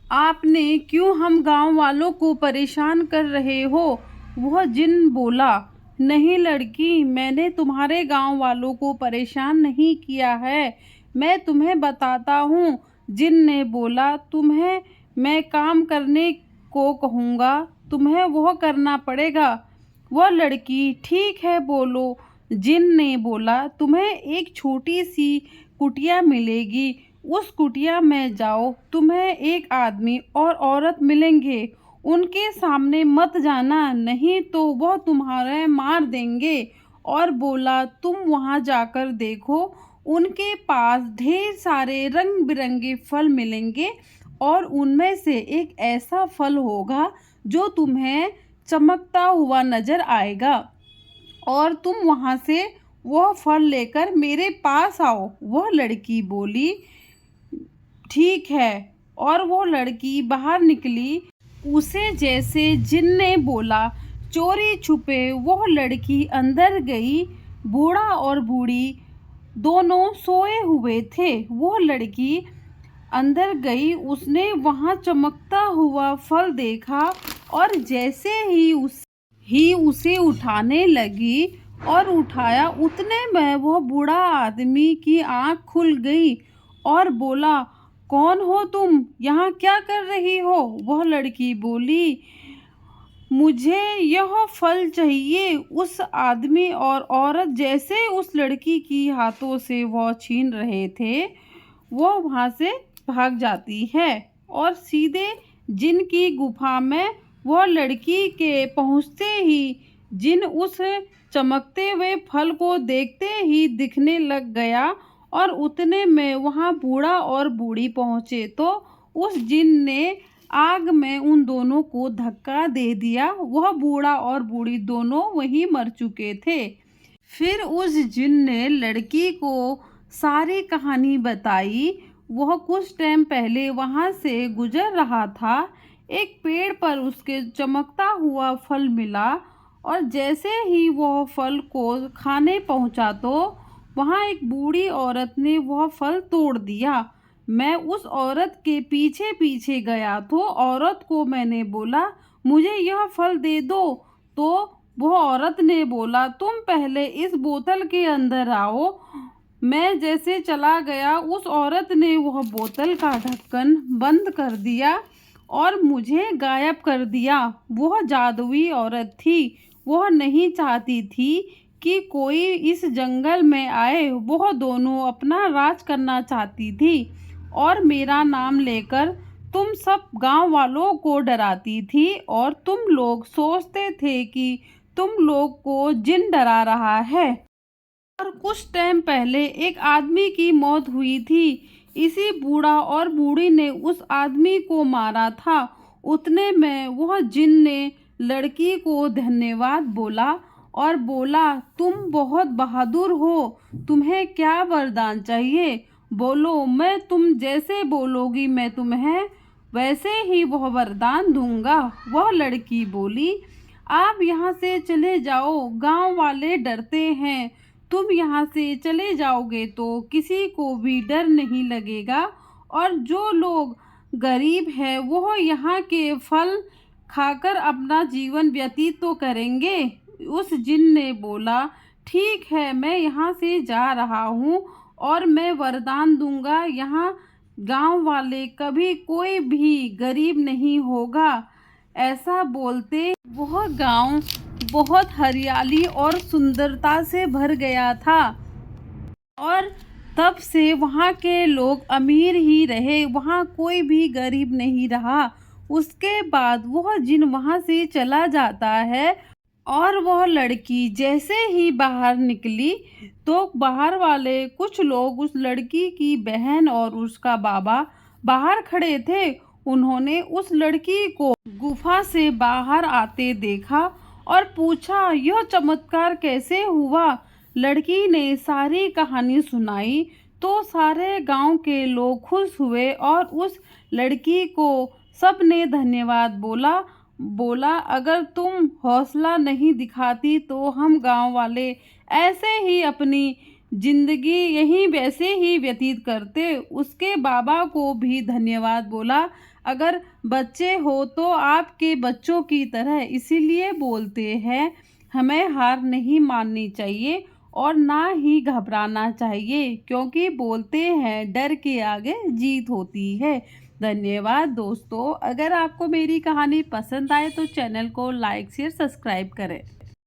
आपने क्यों हम गांव वालों को परेशान कर रहे हो? वह जिन बोला। नहीं लड़की, मैंने तुम्हारे गांव वालों को परेशान नहीं किया है, मैं तुम्हें बताता हूँ। जिन ने बोला, तुम्हें मैं काम करने को कहूँगा, तुम्हें वह करना पड़ेगा। वह लड़की, ठीक है बोलो। जिन ने बोला, तुम्हें एक छोटी सी कुटिया मिलेगी, उस कुटिया में जाओ, तुम्हें एक आदमी और औरत मिलेंगे, उनके सामने मत जाना, नहीं तो वह तुम्हारे मार देंगे। और बोला, तुम वहां जाकर देखो, उनके पास ढेर सारे रंग बिरंगे फल मिलेंगे और उनमें से एक ऐसा फल होगा जो तुम्हें चमकता हुआ नजर आएगा और तुम वहां से वह फल लेकर मेरे पास आओ। वह लड़की बोली, ठीक है। और वो लड़की बाहर निकली। उसे जैसे जिन ने बोला, चोरी छुपे वह लड़की अंदर गई। बूढ़ा और बूढ़ी दोनों सोए हुए थे। वो लड़की अंदर गई, उसने वहां चमकता हुआ फल देखा और जैसे ही उसे उठाने लगी और उठाया, उतने में वह बूढ़ा आदमी की आंख खुल गई और बोला, कौन हो तुम? यहाँ क्या कर रही हो? वह लड़की बोली, मुझे यह फल चाहिए। उस आदमी और औरत जैसे उस लड़की की हाथों से वह छीन रहे थे, वो वहां से भाग जाती है और सीधे जिन की गुफा में वह लड़की के पहुंचते ही जिन उस चमकते हुए फल को देखते ही दिखने लग गया और उतने में वहां बूढ़ा और बूढ़ी पहुंचे तो उस जिन ने आग में उन दोनों को धक्का दे दिया। वह बूढ़ा और बूढ़ी दोनों वहीं मर चुके थे। फिर उस जिन ने लड़की को सारी कहानी बताई। वह कुछ टाइम पहले वहां से गुजर रहा था। एक पेड़ पर उसके चमकता हुआ फल मिला और जैसे ही वह फल को खाने पहुंचा तो वहां एक बूढ़ी औरत ने वह फल तोड़ दिया। मैं उस औरत के पीछे पीछे गया तो औरत को मैंने बोला, मुझे यह फल दे दो। तो वह औरत ने बोला, तुम पहले इस बोतल के अंदर आओ। मैं जैसे चला गया, उस औरत ने वह बोतल का ढक्कन बंद कर दिया और मुझे गायब कर दिया। वह जादुई औरत थी। वह नहीं चाहती थी कि कोई इस जंगल में आए। वह दोनों अपना राज करना चाहती थी और मेरा नाम लेकर तुम सब गांव वालों को डराती थी और तुम लोग सोचते थे कि तुम लोग को जिन डरा रहा है। और कुछ टाइम पहले एक आदमी की मौत हुई थी। इसी बूढ़ा और बूढ़ी ने उस आदमी को मारा था। उतने में वह जिन ने लड़की को धन्यवाद बोला और बोला, तुम बहुत बहादुर हो, तुम्हें क्या वरदान चाहिए? बोलो, मैं तुम जैसे बोलोगी मैं तुम्हें वैसे ही वह वरदान दूंगा। वह लड़की बोली, आप यहाँ से चले जाओ, गांव वाले डरते हैं। तुम यहाँ से चले जाओगे तो किसी को भी डर नहीं लगेगा और जो लोग गरीब हैं वो यहाँ के फल खाकर अपना जीवन व्यतीत तो करेंगे। उस जिन ने बोला, ठीक है, मैं यहाँ से जा रहा हूँ और मैं वरदान दूंगा, यहाँ गांव वाले कभी कोई भी गरीब नहीं होगा। ऐसा बोलते वह गांव बहुत हरियाली और सुंदरता से भर गया था और तब से वहाँ के लोग अमीर ही रहे, वहाँ कोई भी गरीब नहीं रहा। उसके बाद वह जिन वहाँ से चला जाता है और वह लड़की जैसे ही बाहर निकली तो बाहर वाले कुछ लोग उस लड़की की बहन और उसका बाबा बाहर खड़े थे। उन्होंने उस लड़की को गुफा से बाहर आते देखा और पूछा, यह चमत्कार कैसे हुआ? लड़की ने सारी कहानी सुनाई तो सारे गांव के लोग खुश हुए और उस लड़की को सबने धन्यवाद बोला, अगर तुम हौसला नहीं दिखाती तो हम गांव वाले ऐसे ही अपनी जिंदगी यहीं वैसे ही व्यतीत करते। उसके बाबा को भी धन्यवाद बोला। अगर बच्चे हो तो आपके बच्चों की तरह, इसीलिए बोलते हैं हमें हार नहीं माननी चाहिए और ना ही घबराना चाहिए, क्योंकि बोलते हैं डर के आगे जीत होती है। धन्यवाद दोस्तों। अगर आपको मेरी कहानी पसंद आए तो चैनल को लाइक शेयर सब्सक्राइब करें।